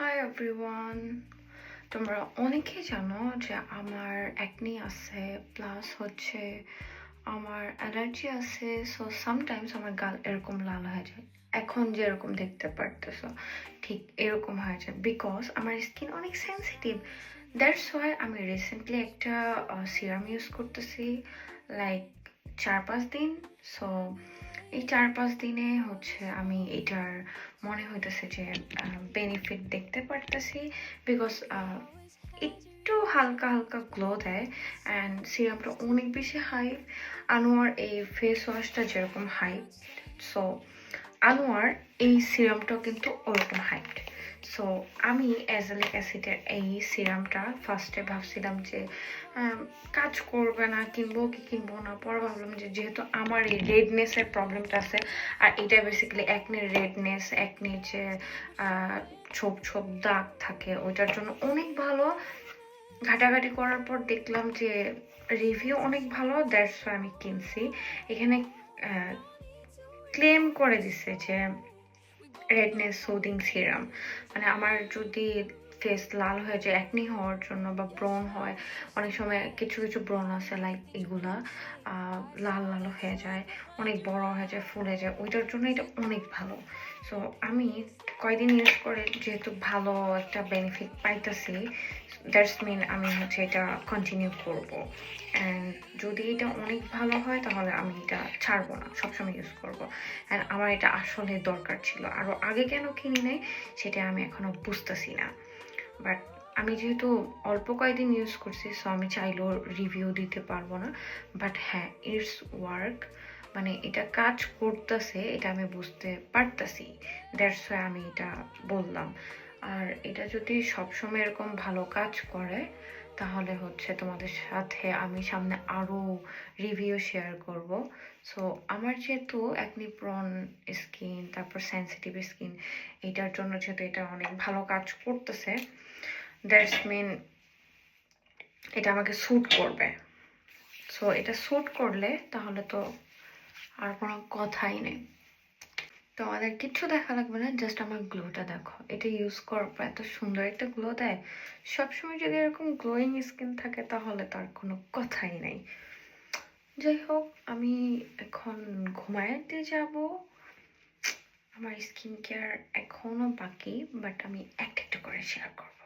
Hi everyone, তোমরা অনেকেই জানো যে আমার অ্যাকনি আছে, প্লাস হচ্ছে আমার অ্যালার্জি আছে। সো সামটাইমস আমার গাল এরকম লাল হয়ে যায়, এখন যেরকম দেখতে পারতেছো ঠিক এরকম হয়ে যায়, বিকজ আমার স্কিন অনেক সেন্সিটিভ। দ্যাটস ওয়াই আমি রিসেন্টলি একটা সিরাম ইউজ করতেছি, লাইক 4-5 দিন। সো এই 4-5 দিনে হচ্ছে আমি এটার মনে হইতেছে যে বেনিফিট দেখতে পারতেছি, বিকজ একটু হালকা হালকা গ্লো দেয় অ্যান্ড সিরামটা অনেক বেশি হাই। আনোয়ার এই ফেস ওয়াশটা যেরকম হাই, সো আনোয়ার এই সিরামটাও কিন্তু ওরকম হাইট। সো আমি অ্যাজালিক অ্যাসিডের এই সিরামটা ফার্স্টে ভাবছিলাম যে কাজ করবে না, কিনবো কি কিনবো না। পরে ভাবলাম যে যেহেতু আমার এই রেডনেসের প্রবলেমটা আছে, আর এটা বেসিক্যালি একনির রেডনেস, একনির যে ছোপ ছোপ দাগ থাকে ওইটার জন্য অনেক ভালো। ঘাটাঘাটি করার পর দেখলাম যে রিভিউ অনেক ভালো, দ্যাটস আমি কিনছি। এখানে ক্লেম করে দিছে যে রেডনেস সুদিং সিরাম, মানে আমার যদি ফেস লাল হয়ে যায় অ্যাকনি হওয়ার জন্য বা ব্রণ হয়, অনেক সময় কিছু কিছু ব্রণ আছে লাইক এগুলা লাল লাল হয়ে যায়, অনেক বড় হয়ে যায়, ফুলে যায়, ওইটার জন্য এটা অনেক ভালো। সো আমি কয়দিন ইউজ করে যেহেতু ভালো একটা বেনিফিট পাইতেছি, দ্যাটস মিন আমি হচ্ছে এটা কন্টিনিউ করবো। অ্যান্ড যদি এটা অনেক ভালো হয় তাহলে আমি এটা ছাড়বো না, সবসময় ইউজ করবো। অ্যান্ড আমার এটা আসলে দরকার ছিল, আরও আগে কেন কিনি নাই সেটা আমি এখনো বুঝতেছি না। বাট আমি যেহেতু অল্প কয়েকদিন ইউজ করছি, সো আমি চাইলেও রিভিউ দিতে পারবো না। বাট হ্যাঁ, ইটস ওয়ার্ক, মানে এটা কাজ করতেছে, এটা আমি বুঝতে পারতাছি। দ্যাটস ওয়াই আমি এটা বললাম। আর এটা যদি সবসময় এরকম ভালো কাজ করে তাহলে হচ্ছে তোমাদের সাথে আমি সামনে আরও রিভিউ শেয়ার করব। সো আমার যেহেতু অ্যাকনি প্রন স্কিন, তারপর সেন্সিটিভ স্কিন, এটার জন্য যেহেতু এটা অনেক ভালো কাজ করতেছে, দ্যাটস মিন এটা আমাকে স্যুট করবে। সো এটা স্যুট করলে তাহলে তো আর কোনো কথাই নেই। তোমাদের কিচ্ছু দেখা লাগবে না, জাস্ট আমার গ্লোটা দেখো। এটা ইউজ করার পর এত সুন্দর একটা গ্লো দেয়। সবসময় যদি এরকম গ্লোয়িং স্কিন থাকে তাহলে তার কোনো কথাই নেই। যাই হোক, আমি এখন ঘুমাইতে যাব। আমার স্কিন কেয়ার এখনো বাকি, বাট আমি একটা একটা করে শেয়ার করবো।